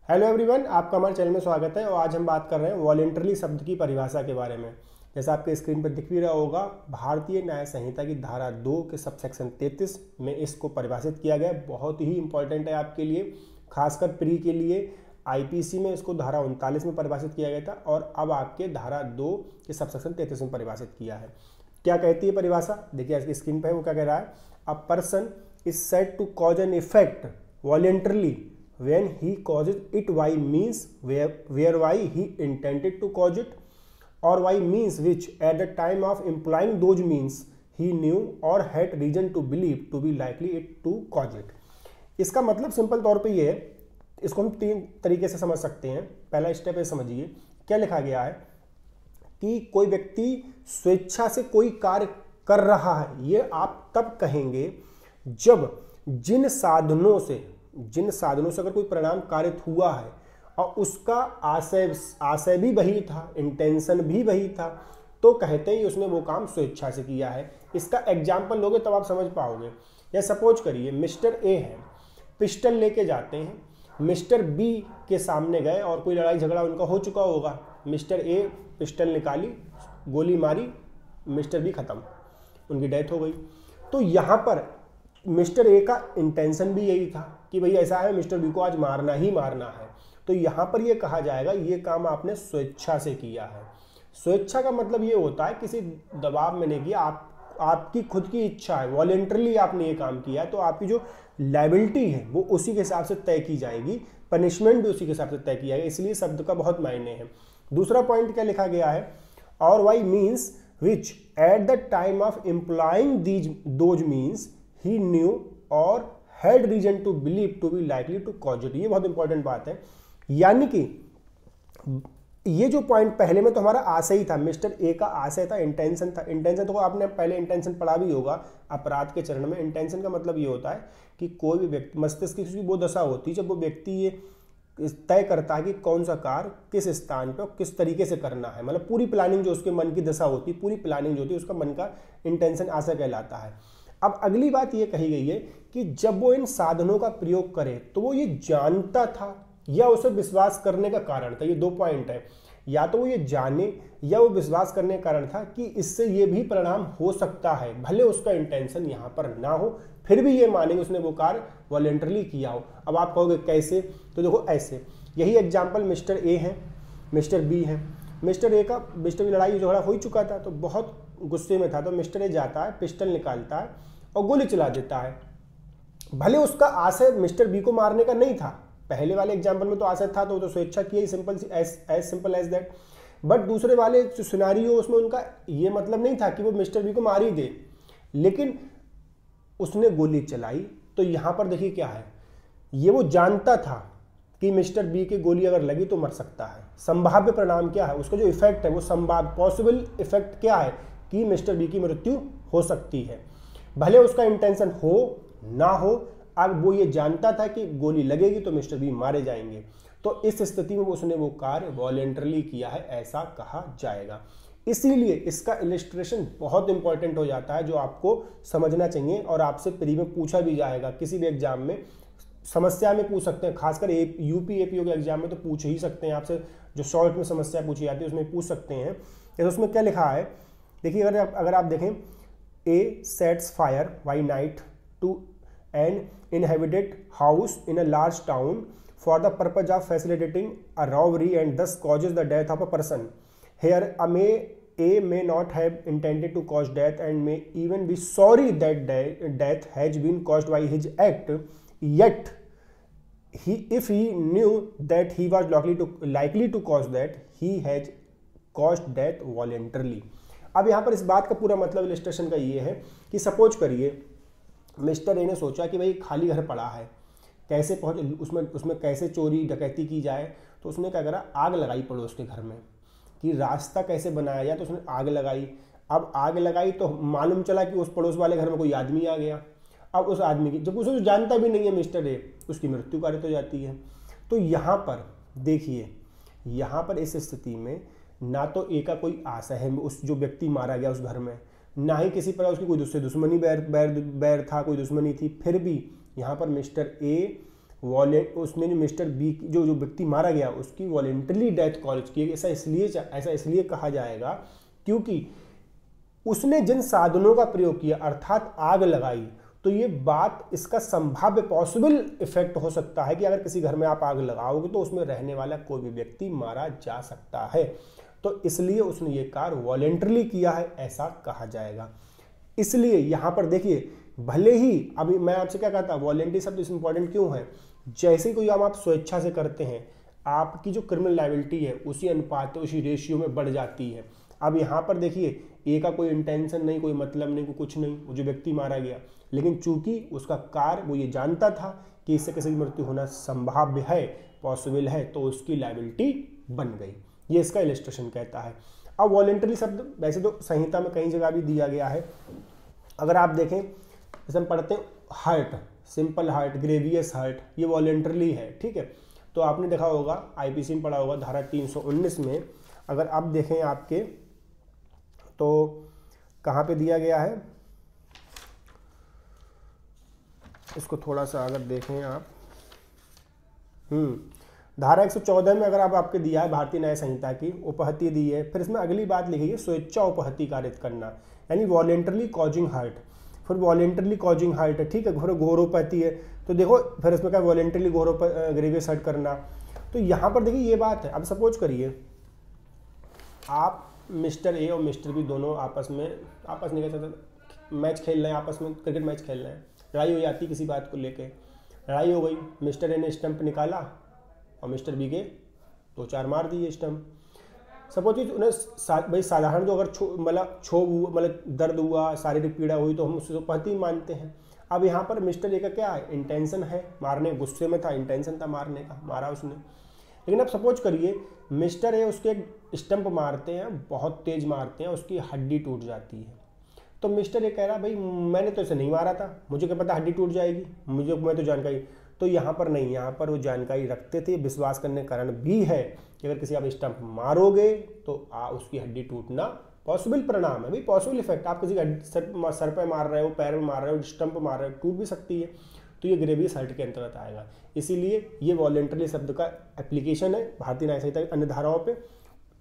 Hello everyone, आपका हमारे channel में स्वागत है। और आज हम बात कर रहे हैं वॉलेंटरली शब्द की परिभाषा के बारे में। जैसा आपके स्क्रीन पर दिख भी रहा होगा, भारतीय न्याय संहिता की धारा 2 के सबसेक्शन 33 में इसको परिभाषित किया गया। बहुत ही इंपॉर्टेंट है आपके लिए, खासकर प्री के लिए। आईपीसी में इसको धारा 39 में परिभाषित किया गया था और अब आपके धारा 2 के सबसेक्शन 33 में परिभाषित किया है। क्या कहती है परिभाषा? देखिए स्क्रीन पर वो क्या कह रहा है। A person is said to cause an effect voluntarily when he causes it by means whereby he intended to cause it, or by means which at the time of employing those means he knew or had reason to believe to be likely it to cause it। इसका मतलब simple तौर पे ये है, इसको हम 3 तरीके से समझ सकते हैं। पहला स्टेप है, समझिए क्या लिखा गया है कि कोई व्यक्ति स्वेच्छा से कोई कार्य कर रहा है। ये आप तब कहेंगे जब जिन साधनों से अगर कोई परिणाम कारित हुआ है और उसका आशय भी वही था, इंटेंशन भी वही था, तो कहते हैं उसने वो काम स्वेच्छा से किया है। इसका एग्जाम्पल लोगे तब आप समझ पाओगे। या सपोज करिए मिस्टर ए है, पिस्टल लेके जाते हैं, मिस्टर बी के सामने गए और कोई लड़ाई झगड़ा उनका हो चुका होगा। मिस्टर ए पिस्टल निकाली, गोली मारी, मिस्टर बी खत्म, उनकी डेथ हो गई। तो यहाँ पर मिस्टर ए का इंटेंशन भी यही था कि भाई ऐसा है, मिस्टर बी को आज मारना ही मारना है। तो यहाँ पर ये कहा जाएगा ये काम आपने स्वेच्छा से किया है। स्वेच्छा का मतलब ये होता है किसी दबाव में नहीं किया, आपकी खुद की इच्छा है, वॉलेंटरली आपने ये काम किया है। तो आपकी जो लायबिलिटी है वो उसी के हिसाब से तय की जाएगी, पनिशमेंट भी उसी के हिसाब से तय की जाएगी। इसलिए शब्द का बहुत मायने है। दूसरा पॉइंट क्या लिखा गया है, और by means which at the time of employing those means he knew or had reason to believe to be likely to cause it। ये बहुत इंपॉर्टेंट बात है। यानी कि ये जो पॉइंट पहले में तो हमारा आशय ही था, मिस्टर ए का आशय था, इंटेंशन था। इंटेंशन तो आपने पहले इंटेंशन पढ़ा भी होगा अपराध के चरण में। इंटेंशन का मतलब ये होता है कि कोई भी व्यक्ति, मस्तिष्क की वो दशा होती है जब वो व्यक्ति ये तय करता है कि कौन सा कार्य किस स्थान पर किस तरीके से करना है। मतलब पूरी प्लानिंग जो उसके मन की दशा होती है, पूरी प्लानिंग जो होती है, उसका मन का इंटेंशन आशय कहलाता है। अब अगली बात ये कही गई है कि जब वो इन साधनों का प्रयोग करे तो वो ये जानता था या उसे विश्वास करने का कारण था। ये 2 पॉइंट है, या तो वो ये जाने या वो विश्वास करने का कारण था कि इससे ये भी परिणाम हो सकता है, भले उसका इंटेंशन यहाँ पर ना हो, फिर भी ये मानेंगे उसने वो कार्य वॉलेंटरली किया हो। अब आप कहोगे कैसे? तो देखो ऐसे, यही एग्जाम्पल मिस्टर ए है, मिस्टर बी है। मिस्टर ए का मिस्टर बी लड़ाई झगड़ा हो ही चुका था, तो बहुत गुस्से में था। तो मिस्टर ए जाता है, पिस्टल निकालता है और गोली चला देता है। भले उसका आशय मिस्टर बी को मारने का नहीं था, पहले वाले एग्जाम्पल में तो आशय था, तो वो तो स्वेच्छा की, सिंपल एज दैट। बट दूसरे वाले जो सिनारियो उसमें उनका ये मतलब नहीं था कि वो मिस्टर बी को मार ही दे, लेकिन उसने गोली चलाई। तो यहाँ पर देखिए क्या है, ये वो जानता था कि मिस्टर बी की गोली अगर लगी तो मर सकता है। संभाव्य परिणाम क्या है, उसका जो इफेक्ट है वो संभाव्य पॉसिबल इफेक्ट क्या है कि मिस्टर बी की मृत्यु हो सकती है, भले उसका इंटेंशन हो ना हो। अब वो ये जानता था कि गोली लगेगी तो मिस्टर बी मारे जाएंगे। तो इस स्थिति में उसने वो कार्य वॉलेंटरली किया है, ऐसा कहा जाएगा। इसीलिए इसका इलिस्ट्रेशन बहुत इंपॉर्टेंट हो जाता है, जो आपको समझना चाहिए और आपसे प्री में पूछा भी जाएगा। किसी भी एग्जाम में समस्या में पूछ सकते हैं, खासकर यूपी एपीओ के एग्जाम में तो पूछ ही सकते हैं आपसे। जो शॉर्ट में समस्या पूछी जाती है उसमें पूछ सकते हैं। तो उसमें क्या लिखा है देखिए, अगर आप देखें, A sets fire by night to an inhabited house in a large town for the purpose of facilitating a robbery and thus causes the death of a person. Here, A may not have intended to cause death and may even be sorry that death has been caused by his act. Yet, if he knew that he was likely to cause that, he has caused death voluntarily. अब यहाँ पर इस बात का पूरा मतलब illustration का ये है कि सपोज करिए मिस्टर ए ने सोचा कि भाई खाली घर पड़ा है, कैसे उसमें कैसे चोरी डकैती की जाए। तो उसने क्या करा, आग लगाई पड़ोस के घर में कि रास्ता कैसे बनाया जाए। तो उसने आग लगाई। अब आग लगाई तो मालूम चला कि उस पड़ोस वाले घर में कोई आदमी आ गया। अब उस आदमी की, जब उसे जानता भी नहीं है मिस्टर ए, उसकी मृत्यु कारित हो जाती है। तो यहाँ पर देखिए, यहाँ पर इस स्थिति में ना तो ए का कोई आशय है उस जो व्यक्ति मारा गया उस घर में, ना ही किसी प्रकार उसकी कोई दुश्मनी बैर था, कोई दुश्मनी थी। फिर भी यहाँ पर मिस्टर ए उसने जो मिस्टर बी जो व्यक्ति मारा गया उसकी वॉलेंटरली डेथ कॉज की, ऐसा इसलिए कहा जाएगा क्योंकि उसने जिन साधनों का प्रयोग किया अर्थात आग लगाई। तो ये बात, इसका संभाव्य पॉसिबल इफेक्ट हो सकता है कि अगर किसी घर में आप आग लगाओगे तो उसमें रहने वाला कोई भी व्यक्ति मारा जा सकता है, तो इसलिए उसने ये कार्य वॉलेंटरली किया है, ऐसा कहा जाएगा। इसलिए यहां पर देखिए, भले ही अभी मैं आपसे क्या कहता, वॉलेंटरी शब्द इस इंपॉर्टेंट क्यों है, जैसे कोई काम आप स्वेच्छा से करते हैं आपकी जो क्रिमिनल लायबिलिटी है उसी अनुपात उसी रेशियो में बढ़ जाती है। अब यहाँ पर देखिए, ए का कोई इंटेंशन नहीं, कोई मतलब नहीं, कोई कुछ नहीं, वो जो व्यक्ति मारा गया, लेकिन चूंकि उसका कार्य वो ये जानता था कि इससे किसी की मृत्यु होना संभाव्य है, पॉसिबल है, तो उसकी लायबिलिटी बन गई। ये इसका इलस्ट्रेशन कहता है। अब वॉलेंटरी शब्द वैसे तो संहिता में कई जगह भी दिया गया है। अगर आप देखें, जैसे हम पढ़ते हैं hurt, simple hurt, grievous hurt, ये वॉलेंटरली है, ठीक है। तो आपने देखा होगा, आईपीसी में पढ़ा होगा, धारा 319 में अगर आप देखें आपके, तो कहाँ पे दिया गया है, इसको थोड़ा सा अगर देखें आप, धारा 114 में अगर आपके दिया है भारतीय न्याय संहिता की, उपहति दी है, फिर इसमें अगली बात लिखी है स्वेच्छा उपहति कारित करना, यानी वॉलेंटरली कॉजिंग हर्ट, फिर वॉलेंटरली कॉजिंग हर्ट है, ठीक है, फिर घोरोपैथी है, तो देखो फिर इसमें क्या वॉलेंटरली ग्रेवियस हर्ट करना। तो यहाँ पर देखिए ये बात है। अब सपोज करिए आप मिस्टर ए और मिस्टर बी दोनों आपस नहीं कह सकते, मैच खेल रहे हैं, आपस में क्रिकेट मैच खेल रहे हैं, लड़ाई हो जाती किसी बात को लेके, लड़ाई हो गई, मिस्टर ए ने स्टंप निकाला और मिस्टर बी के 2-4 मार दिए स्टंप। सपोज उन्हें भाई साधारण जो अगर मतलब दर्द हुआ, शारीरिक पीड़ा हुई तो हम उससे उपहति मानते हैं। अब यहाँ पर मिस्टर ए का क्या है, इंटेंशन है मारने, गुस्से में था, इंटेंशन था मारने का, मारा उसने। लेकिन अब सपोज करिए मिस्टर ए उसके एक स्टंप मारते हैं, बहुत तेज मारते हैं, उसकी हड्डी टूट जाती है। तो मिस्टर ए कह रहा भाई मैंने तो इसे नहीं मारा था, मुझे क्या पता हड्डी टूट जाएगी, मैं तो जानकारी, तो यहाँ पर नहीं, यहाँ पर वो जानकारी रखते थे, विश्वास करने का कारण भी है कि अगर किसी आप स्टंप मारोगे तो उसकी हड्डी टूटना पॉसिबल परिणाम है, भाई पॉसिबल इफेक्ट। आप किसी का सर पे मार रहे हो, पैर में मार रहे हो, स्टंप मार रहे हो, टूट भी सकती है, तो ये ग्रेवियस हर्ट के अंतर्गत आएगा। इसीलिए ये वॉलेंटरली शब्द का एप्लीकेशन है भारतीय न्याय संहिता की अन्य धाराओं पे।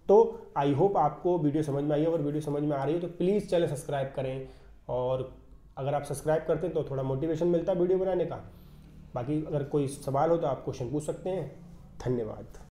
तो आई होप आपको वीडियो समझ में आई है। अगर वीडियो समझ में आ रही है तो प्लीज़ चैनल सब्सक्राइब करें, और अगर आप सब्सक्राइब करते हैं तो थोड़ा मोटिवेशन मिलता है वीडियो बनाने का। बाकी अगर कोई सवाल हो तो आप क्वेश्चन पूछ सकते हैं। धन्यवाद।